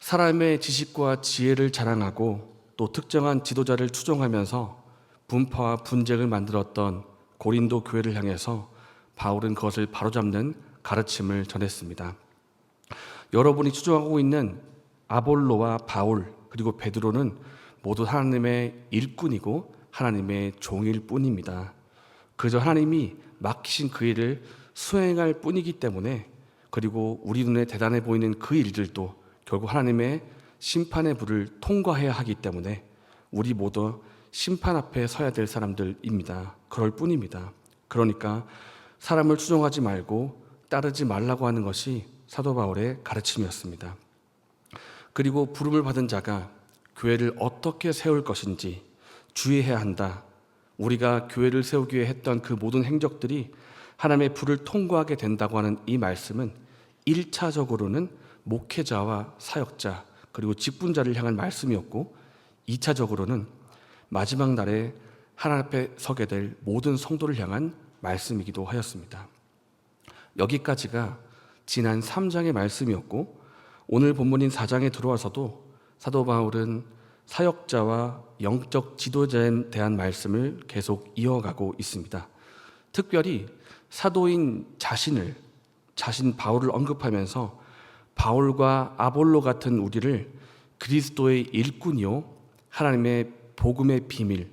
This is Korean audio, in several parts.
사람의 지식과 지혜를 자랑하고 또 특정한 지도자를 추종하면서 분파와 분쟁을 만들었던 고린도 교회를 향해서 바울은 그것을 바로잡는 가르침을 전했습니다. 여러분이 추종하고 있는 아볼로와 바울 그리고 베드로는 모두 하나님의 일꾼이고 하나님의 종일 뿐입니다. 그저 하나님이 맡기신 그 일을 수행할 뿐이기 때문에, 그리고 우리 눈에 대단해 보이는 그 일들도 결국 하나님의 심판의 불을 통과해야 하기 때문에 우리 모두 심판 앞에 서야 될 사람들입니다. 그럴 뿐입니다. 그러니까 사람을 추종하지 말고 따르지 말라고 하는 것이 사도 바울의 가르침이었습니다. 그리고 부름을 받은 자가 교회를 어떻게 세울 것인지 주의해야 한다. 우리가 교회를 세우기 위해 했던 그 모든 행적들이 하나님의 불을 통과하게 된다고 하는 이 말씀은 1차적으로는 목회자와 사역자 그리고 직분자를 향한 말씀이었고, 2차적으로는 마지막 날에 하나님 앞에 서게 될 모든 성도를 향한 말씀이기도 하였습니다. 여기까지가 지난 3장의 말씀이었고, 오늘 본문인 4장에 들어와서도 사도 바울은 사역자와 영적 지도자에 대한 말씀을 계속 이어가고 있습니다. 특별히 사도인 자신 바울을 언급하면서 바울과 아볼로 같은 우리를 그리스도의 일꾼이요 하나님의 복음의 비밀,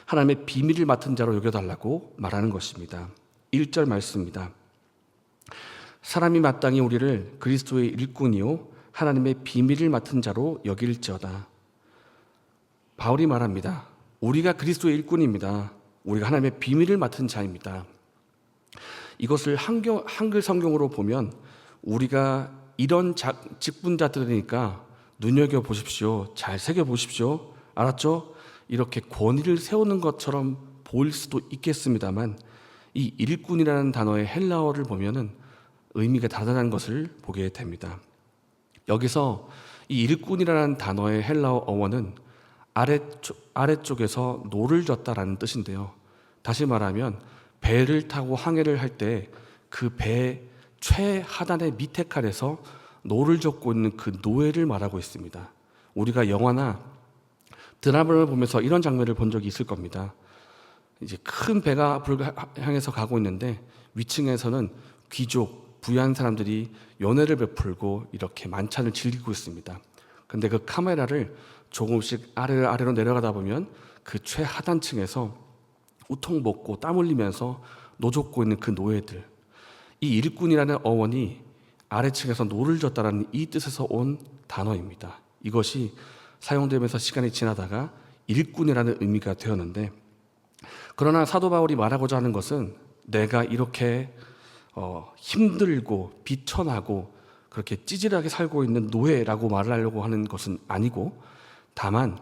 하나님의 비밀을 맡은 자로 여겨달라고 말하는 것입니다. 1절 말씀입니다. 사람이 마땅히 우리를 그리스도의 일꾼이요 하나님의 비밀을 맡은 자로 여길지어다. 바울이 말합니다. 우리가 그리스도의 일꾼입니다. 우리가 하나님의 비밀을 맡은 자입니다. 이것을 한글 성경으로 보면 우리가 이런 직분자들이니까 눈여겨보십시오. 잘 새겨보십시오. 알았죠? 이렇게 권위를 세우는 것처럼 보일 수도 있겠습니다만, 이 일꾼이라는 단어의 헬라어를 보면은 의미가 다르다는 것을 보게 됩니다. 여기서 이 일꾼이라는 단어의 헬라어 어원은 아래쪽에서 노를 젓다라는 뜻인데요. 다시 말하면 배를 타고 항해를 할 때 그 배 최하단의 밑에 칸에서 노를 젓고 있는 그 노예를 말하고 있습니다. 우리가 영화나 드라마를 보면서 이런 장면을 본 적이 있을 겁니다. 이제 큰 배가 앞을 향해서 가고 있는데 위층에서는 귀족, 부유한 사람들이 연회를 베풀고 이렇게 만찬을 즐기고 있습니다. 근데 그 카메라를 조금씩 아래로 내려가다 보면 그 최하단층에서 우통 벗고 땀 흘리면서 노젓고 있는 그 노예들, 이 일꾼이라는 어원이 아래층에서 노를 젓다라는 이 뜻에서 온 단어입니다. 이것이 사용되면서 시간이 지나다가 일꾼이라는 의미가 되었는데, 그러나 사도 바울이 말하고자 하는 것은 내가 이렇게 힘들고 비천하고 그렇게 찌질하게 살고 있는 노예라고 말을 하려고 하는 것은 아니고, 다만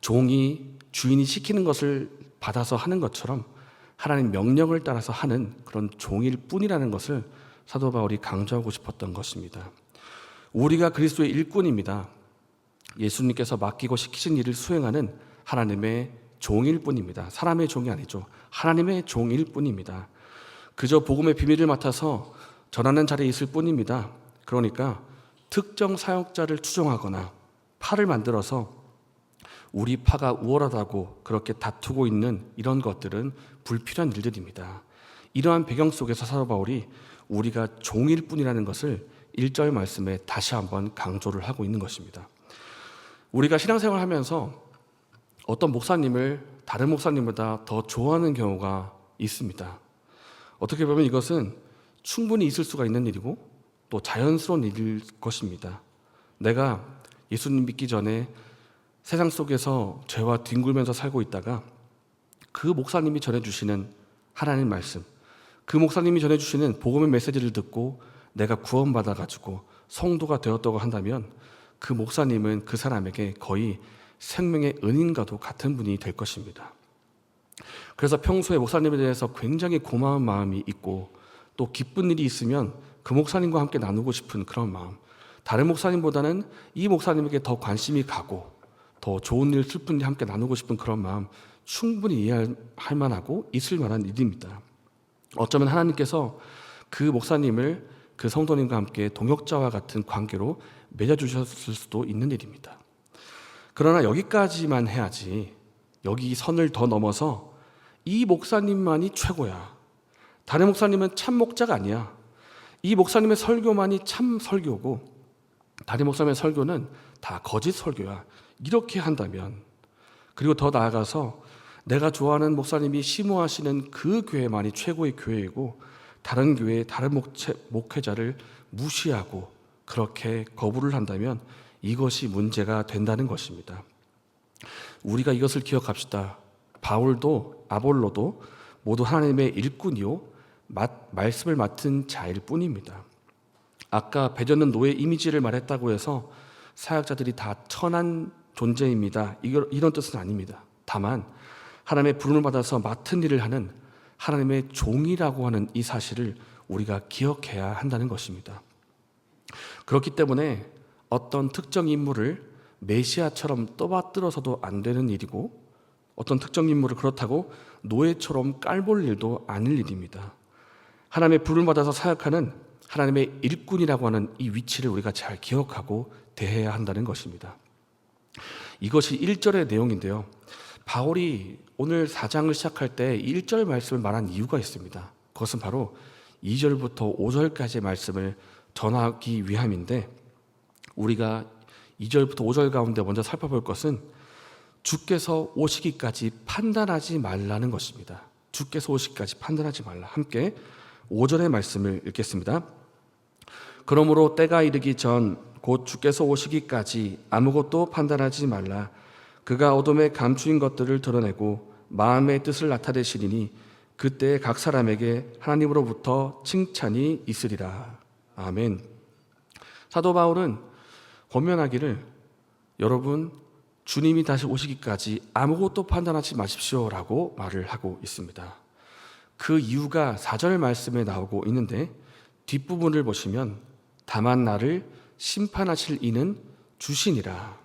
종이 주인이 시키는 것을 받아서 하는 것처럼 하나님 명령을 따라서 하는 그런 종일 뿐이라는 것을 사도 바울이 강조하고 싶었던 것입니다. 우리가 그리스도의 일꾼입니다. 예수님께서 맡기고 시키신 일을 수행하는 하나님의 종일 뿐입니다. 사람의 종이 아니죠. 하나님의 종일 뿐입니다. 그저 복음의 비밀을 맡아서 전하는 자리에 있을 뿐입니다. 그러니까 특정 사역자를 추종하거나 파를 만들어서 우리 파가 우월하다고 그렇게 다투고 있는 이런 것들은 불필요한 일들입니다. 이러한 배경 속에서 사도 바울이 우리가 종일 뿐이라는 것을 1절 말씀에 다시 한번 강조를 하고 있는 것입니다. 우리가 신앙생활을 하면서 어떤 목사님을 다른 목사님보다 더 좋아하는 경우가 있습니다. 어떻게 보면 이것은 충분히 있을 수가 있는 일이고 또 자연스러운 일일 것입니다. 내가 예수님 믿기 전에 세상 속에서 죄와 뒹굴면서 살고 있다가 그 목사님이 전해주시는 하나님 말씀, 그 목사님이 전해주시는 복음의 메시지를 듣고 내가 구원받아가지고 성도가 되었다고 한다면 그 목사님은 그 사람에게 거의 생명의 은인과도 같은 분이 될 것입니다. 그래서 평소에 목사님에 대해서 굉장히 고마운 마음이 있고 또 기쁜 일이 있으면 그 목사님과 함께 나누고 싶은 그런 마음, 다른 목사님보다는 이 목사님에게 더 관심이 가고 더 좋은 일, 슬픈 일 함께 나누고 싶은 그런 마음 충분히 이해할 만하고 있을 만한 일입니다. 어쩌면 하나님께서 그 목사님을 그 성도님과 함께 동역자와 같은 관계로 맺어주셨을 수도 있는 일입니다. 그러나 여기까지만 해야지, 여기 선을 더 넘어서 이 목사님만이 최고야, 다른 목사님은 참 목자가 아니야, 이 목사님의 설교만이 참 설교고 다른 목사님의 설교는 다 거짓 설교야, 이렇게 한다면, 그리고 더 나아가서 내가 좋아하는 목사님이 심호하시는 그 교회만이 최고의 교회이고 다른 교회의 다른 목회자를 무시하고 그렇게 거부를 한다면 이것이 문제가 된다는 것입니다. 우리가 이것을 기억합시다. 바울도 아볼로도 모두 하나님의 일꾼이요 말씀을 맡은 자일 뿐입니다. 아까 맺어는 노예 이미지를 말했다고 해서 사역자들이 다 천한 존재입니다, 이런 뜻은 아닙니다. 다만 하나님의 부름을 받아서 맡은 일을 하는 하나님의 종이라고 하는 이 사실을 우리가 기억해야 한다는 것입니다. 그렇기 때문에 어떤 특정 인물을 메시아처럼 떠받들어서도 안 되는 일이고, 어떤 특정 인물을 그렇다고 노예처럼 깔볼 일도 아닐 일입니다. 하나님의 부름을 받아서 사역하는 하나님의 일꾼이라고 하는 이 위치를 우리가 잘 기억하고 대해야 한다는 것입니다. 이것이 1절의 내용인데요, 바울이 오늘 4장을 시작할 때 1절 말씀을 말한 이유가 있습니다. 그것은 바로 2절부터 5절까지의 말씀을 전하기 위함인데, 우리가 2절부터 5절 가운데 먼저 살펴볼 것은 주께서 오시기까지 판단하지 말라는 것입니다. 주께서 오시기까지 판단하지 말라. 함께 5절의 말씀을 읽겠습니다. 그러므로 때가 이르기 전 곧 주께서 오시기까지 아무것도 판단하지 말라. 그가 어둠에 감추인 것들을 드러내고 마음의 뜻을 나타내시리니 그때 각 사람에게 하나님으로부터 칭찬이 있으리라. 아멘. 사도 바울은 권면하기를, 여러분 주님이 다시 오시기까지 아무것도 판단하지 마십시오라고 말을 하고 있습니다. 그 이유가 4절 말씀에 나오고 있는데, 뒷부분을 보시면 다만 나를 심판하실 이는 주시니라.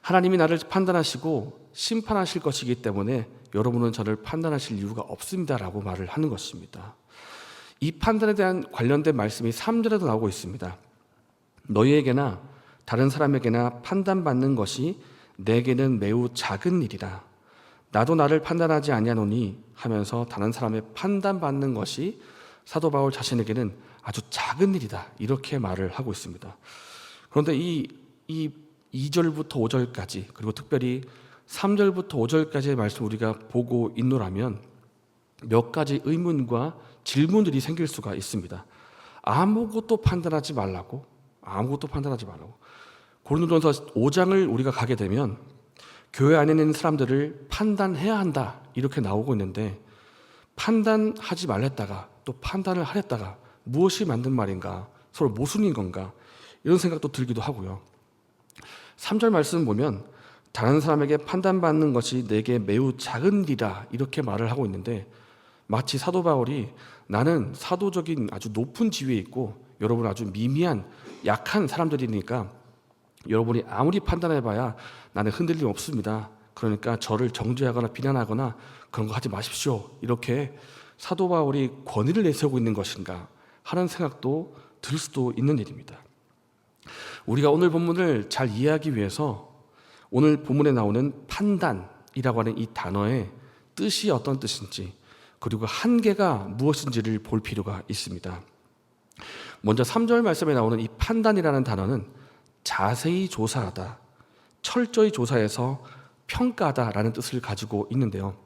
하나님이 나를 판단하시고 심판하실 것이기 때문에 여러분은 저를 판단하실 이유가 없습니다라고 말을 하는 것입니다. 이 판단에 대한 관련된 말씀이 3절에도 나오고 있습니다. 너희에게나 다른 사람에게나 판단받는 것이 내게는 매우 작은 일이라. 나도 나를 판단하지 아니하노니 하면서 다른 사람의 판단받는 것이 사도 바울 자신에게는 아주 작은 일이다, 이렇게 말을 하고 있습니다. 그런데 이 2절부터 5절까지, 그리고 특별히 3절부터 5절까지의 말씀 우리가 보고 있노라면 몇 가지 의문과 질문들이 생길 수가 있습니다. 아무것도 판단하지 말라고? 고린도전서 5장을 우리가 가게 되면 교회 안에 있는 사람들을 판단해야 한다, 이렇게 나오고 있는데, 판단하지 말랬다가 또 판단을 하랬다가 무엇이 맞는 말인가, 서로 모순인 건가, 이런 생각도 들기도 하고요. 3절 말씀 보면 다른 사람에게 판단받는 것이 내게 매우 작은 일이라, 이렇게 말을 하고 있는데, 마치 사도 바울이 나는 사도적인 아주 높은 지위에 있고 여러분 아주 미미한 약한 사람들이니까 여러분이 아무리 판단해봐야 나는 흔들림 없습니다, 그러니까 저를 정죄하거나 비난하거나 그런 거 하지 마십시오, 이렇게 사도 바울이 권위를 내세우고 있는 것인가 하는 생각도 들 수도 있는 일입니다. 우리가 오늘 본문을 잘 이해하기 위해서 오늘 본문에 나오는 판단이라고 하는 이 단어의 뜻이 어떤 뜻인지, 그리고 한계가 무엇인지를 볼 필요가 있습니다. 먼저 3절 말씀에 나오는 이 판단이라는 단어는 자세히 조사하다, 철저히 조사해서 평가하다라는 뜻을 가지고 있는데요.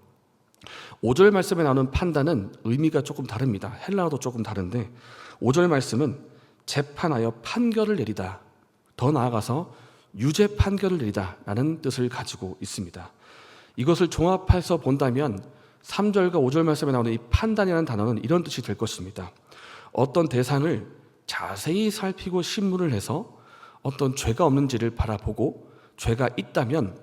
5절 말씀에 나오는 판단은 의미가 조금 다릅니다. 헬라어도 조금 다른데, 5절 말씀은 재판하여 판결을 내리다, 더 나아가서 유죄 판결을 내리다 라는 뜻을 가지고 있습니다. 이것을 종합해서 본다면 3절과 5절 말씀에 나오는 이 판단이라는 단어는 이런 뜻이 될 것입니다. 어떤 대상을 자세히 살피고 신문을 해서 어떤 죄가 없는지를 바라보고 죄가 있다면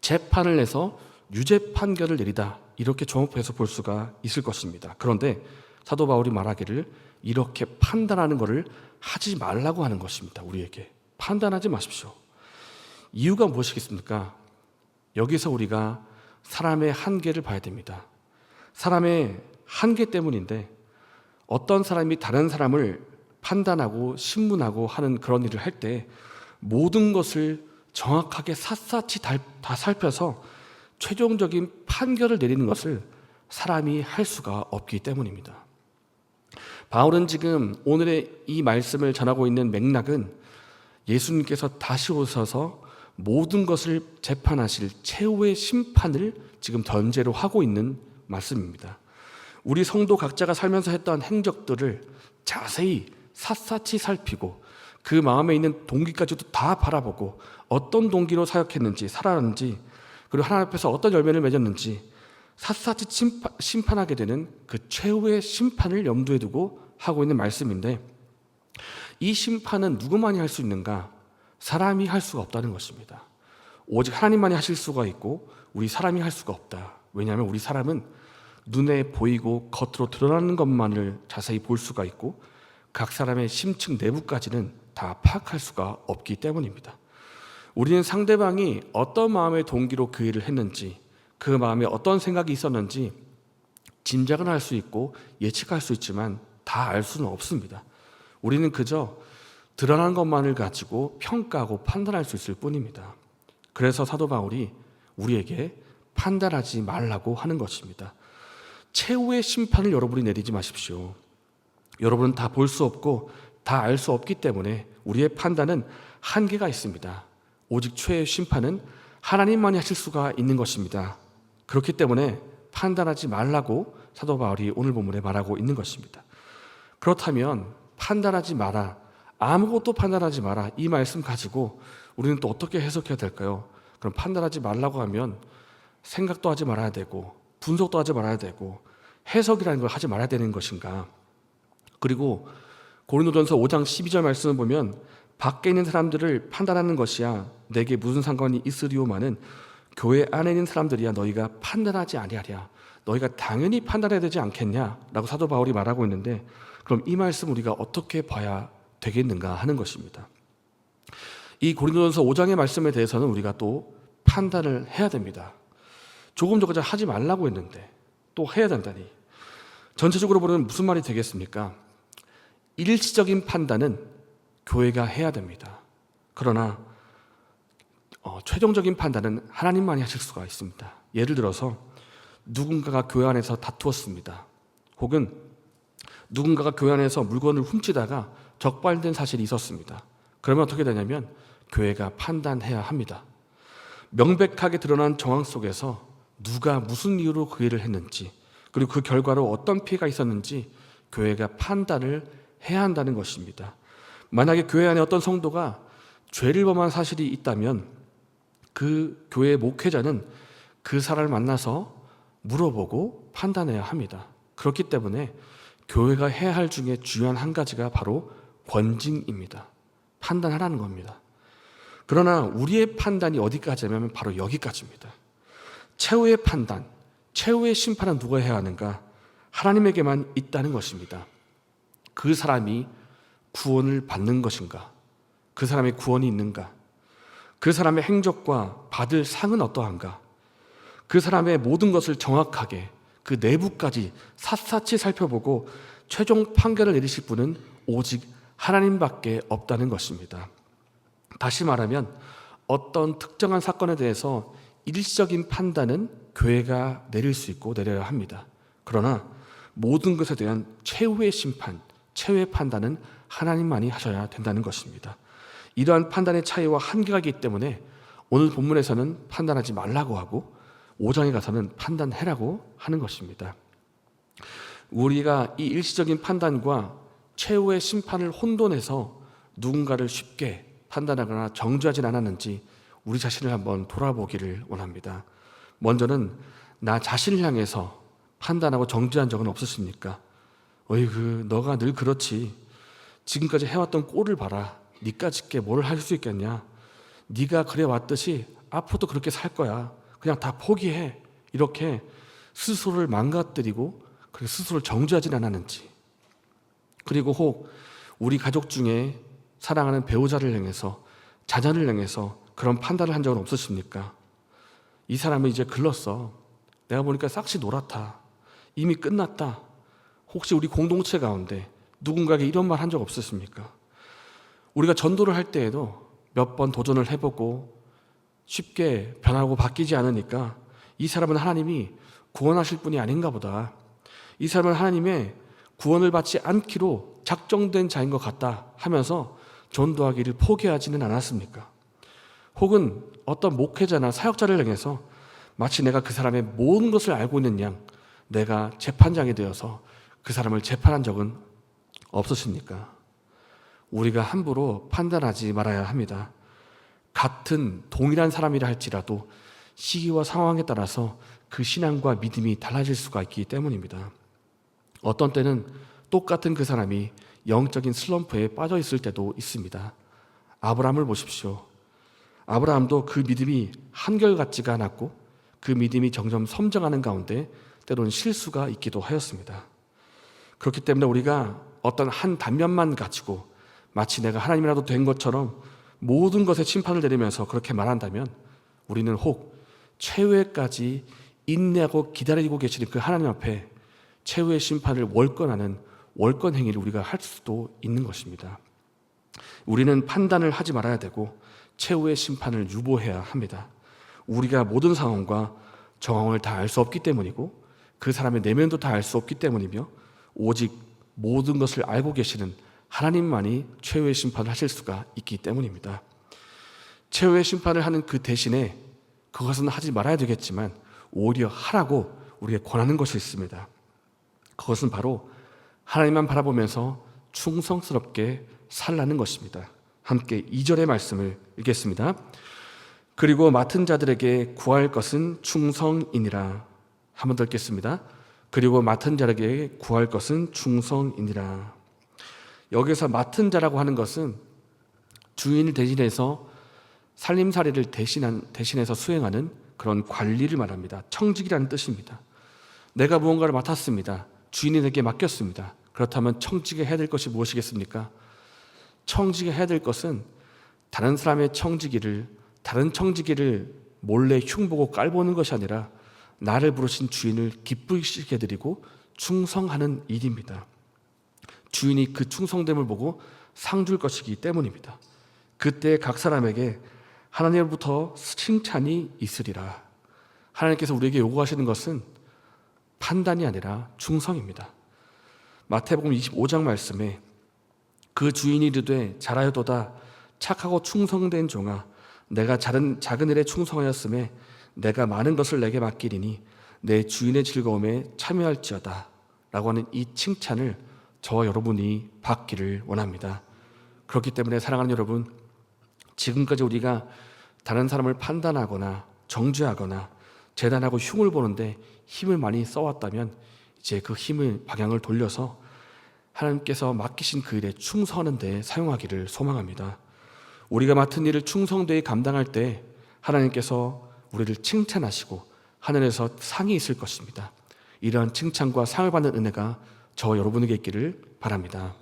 재판을 내서 유죄 판결을 내리다, 이렇게 종합해서 볼 수가 있을 것입니다. 그런데 사도 바울이 말하기를 이렇게 판단하는 것을 하지 말라고 하는 것입니다. 우리에게 판단하지 마십시오. 이유가 무엇이겠습니까? 여기서 우리가 사람의 한계를 봐야 됩니다. 사람의 한계 때문인데, 어떤 사람이 다른 사람을 판단하고 신문하고 하는 그런 일을 할 때 모든 것을 정확하게 샅샅이 다 살펴서 최종적인 판결을 내리는 것을 사람이 할 수가 없기 때문입니다. 바울은 지금 오늘의 이 말씀을 전하고 있는 맥락은 예수님께서 다시 오셔서 모든 것을 재판하실 최후의 심판을 지금 전제로 하고 있는 말씀입니다. 우리 성도 각자가 살면서 했던 행적들을 자세히 샅샅이 살피고 그 마음에 있는 동기까지도 다 바라보고 어떤 동기로 사역했는지 살아왔는지 그리고 하나님 앞에서 어떤 열매를 맺었는지 샅샅이 심판하게 되는 그 최후의 심판을 염두에 두고 하고 있는 말씀인데, 이 심판은 누구만이 할 수 있는가? 사람이 할 수가 없다는 것입니다. 오직 하나님만이 하실 수가 있고 우리 사람이 할 수가 없다. 왜냐하면 우리 사람은 눈에 보이고 겉으로 드러나는 것만을 자세히 볼 수가 있고 각 사람의 심층 내부까지는 다 파악할 수가 없기 때문입니다. 우리는 상대방이 어떤 마음의 동기로 그 일을 했는지, 그 마음에 어떤 생각이 있었는지 짐작은 할 수 있고 예측할 수 있지만 다 알 수는 없습니다. 우리는 그저 드러난 것만을 가지고 평가하고 판단할 수 있을 뿐입니다. 그래서 사도 바울이 우리에게 판단하지 말라고 하는 것입니다. 최후의 심판을 여러분이 내리지 마십시오. 여러분은 다 볼 수 없고 다 알 수 없기 때문에 우리의 판단은 한계가 있습니다. 오직 최후의 심판은 하나님만이 하실 수가 있는 것입니다. 그렇기 때문에 판단하지 말라고 사도 바울이 오늘 본문에 말하고 있는 것입니다. 그렇다면 판단하지 마라, 아무것도 판단하지 마라, 이 말씀 가지고 우리는 또 어떻게 해석해야 될까요? 그럼 판단하지 말라고 하면 생각도 하지 말아야 되고 분석도 하지 말아야 되고 해석이라는 걸 하지 말아야 되는 것인가? 그리고 고린도전서 5장 12절 말씀을 보면 밖에 있는 사람들을 판단하는 것이야 내게 무슨 상관이 있으리오마는 교회 안에 있는 사람들이야 너희가 판단하지 아니하랴. 너희가 당연히 판단해야 되지 않겠냐? 라고 사도 바울이 말하고 있는데, 그럼 이 말씀 우리가 어떻게 봐야 되겠는가 하는 것입니다. 이 고린도전서 5장의 말씀에 대해서는 우리가 또 판단을 해야 됩니다. 조금 전까지 하지 말라고 했는데 또 해야 된다니, 전체적으로 보면 무슨 말이 되겠습니까? 일시적인 판단은 교회가 해야 됩니다. 그러나 최종적인 판단은 하나님만이 하실 수가 있습니다. 예를 들어서 누군가가 교회 안에서 다투었습니다. 혹은 누군가가 교회 안에서 물건을 훔치다가 적발된 사실이 있었습니다. 그러면 어떻게 되냐면 교회가 판단해야 합니다. 명백하게 드러난 정황 속에서 누가 무슨 이유로 그 일을 했는지, 그리고 그 결과로 어떤 피해가 있었는지 교회가 판단을 해야 한다는 것입니다. 만약에 교회 안에 어떤 성도가 죄를 범한 사실이 있다면 그 교회의 목회자는 그 사람을 만나서 물어보고 판단해야 합니다. 그렇기 때문에 교회가 해야 할 중에 중요한 한 가지가 바로 권징입니다. 판단하라는 겁니다. 그러나 우리의 판단이 어디까지냐면 바로 여기까지입니다. 최후의 판단, 최후의 심판은 누가 해야 하는가? 하나님에게만 있다는 것입니다. 그 사람이 구원을 받는 것인가? 그 사람의 구원이 있는가? 그 사람의 행적과 받을 상은 어떠한가? 그 사람의 모든 것을 정확하게 그 내부까지 샅샅이 살펴보고 최종 판결을 내리실 분은 오직 하나님밖에 없다는 것입니다. 다시 말하면 어떤 특정한 사건에 대해서 일시적인 판단은 교회가 내릴 수 있고 내려야 합니다. 그러나 모든 것에 대한 최후의 심판, 최후의 판단은 하나님만이 하셔야 된다는 것입니다. 이러한 판단의 차이와 한계가 있기 때문에 오늘 본문에서는 판단하지 말라고 하고 5장에 가서는 판단해라고 하는 것입니다. 우리가 이 일시적인 판단과 최후의 심판을 혼돈해서 누군가를 쉽게 판단하거나 정죄하진 않았는지 우리 자신을 한번 돌아보기를 원합니다. 먼저는 나 자신을 향해서 판단하고 정죄한 적은 없으십니까? 어이구, 너가 늘 그렇지. 지금까지 해왔던 꼴을 봐라. 니까짓게 뭘 할 수 있겠냐? 네가 그래 왔듯이 앞으로도 그렇게 살 거야. 그냥 다 포기해. 이렇게 스스로를 망가뜨리고 그렇게 스스로를 정죄하진 않았는지, 그리고 혹 우리 가족 중에 사랑하는 배우자를 향해서, 자녀를 향해서 그런 판단을 한 적은 없으십니까? 이 사람은 이제 글렀어. 내가 보니까 싹시 놀았다. 이미 끝났다. 혹시 우리 공동체 가운데 누군가에게 이런 말 한 적 없으십니까? 우리가 전도를 할 때에도 몇 번 도전을 해보고 쉽게 변하고 바뀌지 않으니까 이 사람은 하나님이 구원하실 분이 아닌가 보다. 이 사람은 하나님의 구원을 받지 않기로 작정된 자인 것 같다 하면서 전도하기를 포기하지는 않았습니까? 혹은 어떤 목회자나 사역자를 향해서 마치 내가 그 사람의 모든 것을 알고 있는 양 내가 재판장이 되어서 그 사람을 재판한 적은 없으십니까? 우리가 함부로 판단하지 말아야 합니다. 같은 동일한 사람이라 할지라도 시기와 상황에 따라서 그 신앙과 믿음이 달라질 수가 있기 때문입니다. 어떤 때는 똑같은 그 사람이 영적인 슬럼프에 빠져 있을 때도 있습니다. 아브라함을 보십시오. 아브라함도 그 믿음이 한결같지가 않았고 그 믿음이 점점 성장하는 가운데 때로는 실수가 있기도 하였습니다. 그렇기 때문에 우리가 어떤 한 단면만 가지고 마치 내가 하나님이라도 된 것처럼 모든 것에 심판을 내리면서 그렇게 말한다면 우리는 혹 최후에까지 인내하고 기다리고 계시는 그 하나님 앞에 최후의 심판을 월권하는 월권 행위를 우리가 할 수도 있는 것입니다. 우리는 판단을 하지 말아야 되고 최후의 심판을 유보해야 합니다. 우리가 모든 상황과 정황을 다 알 수 없기 때문이고 그 사람의 내면도 다 알 수 없기 때문이며 오직 모든 것을 알고 계시는 하나님만이 최후의 심판을 하실 수가 있기 때문입니다. 최후의 심판을 하는 그 대신에 그것은 하지 말아야 되겠지만 오히려 하라고 우리에게 권하는 것이 있습니다. 그것은 바로 하나님만 바라보면서 충성스럽게 살라는 것입니다. 함께 2절의 말씀을 읽겠습니다. 그리고 맡은 자들에게 구할 것은 충성이니라. 한 번 더 읽겠습니다. 그리고 맡은 자에게 구할 것은 충성이니라. 여기서 맡은 자라고 하는 것은 주인을 대신해서 살림살이를 대신해서 수행하는 그런 관리를 말합니다. 청직이라는 뜻입니다. 내가 무언가를 맡았습니다. 주인이 내게 맡겼습니다. 그렇다면 청직에 해야 될 것이 무엇이겠습니까? 청직에 해야 될 것은 다른 사람의 다른 청지기를 몰래 흉보고 깔보는 것이 아니라 나를 부르신 주인을 기쁘시게 해드리고 충성하는 일입니다. 주인이 그 충성됨을 보고 상 줄 것이기 때문입니다. 그때 각 사람에게 하나님으로부터 칭찬이 있으리라. 하나님께서 우리에게 요구하시는 것은 판단이 아니라 충성입니다. 마태복음 25장 말씀에 그 주인이 이르되 잘하였도다 착하고 충성된 종아 내가 작은 일에 충성하였음에 내가 많은 것을 내게 맡기리니 내 주인의 즐거움에 참여할지어다 라고 하는 이 칭찬을 저와 여러분이 받기를 원합니다. 그렇기 때문에 사랑하는 여러분, 지금까지 우리가 다른 사람을 판단하거나 정죄하거나 재단하고 흉을 보는데 힘을 많이 써왔다면 이제 그 힘을 방향을 돌려서 하나님께서 맡기신 그 일에 충성하는 데 사용하기를 소망합니다. 우리가 맡은 일을 충성되이 감당할 때 하나님께서 우리를 칭찬하시고 하늘에서 상이 있을 것입니다. 이러한 칭찬과 상을 받는 은혜가 저와 여러분에게 있기를 바랍니다.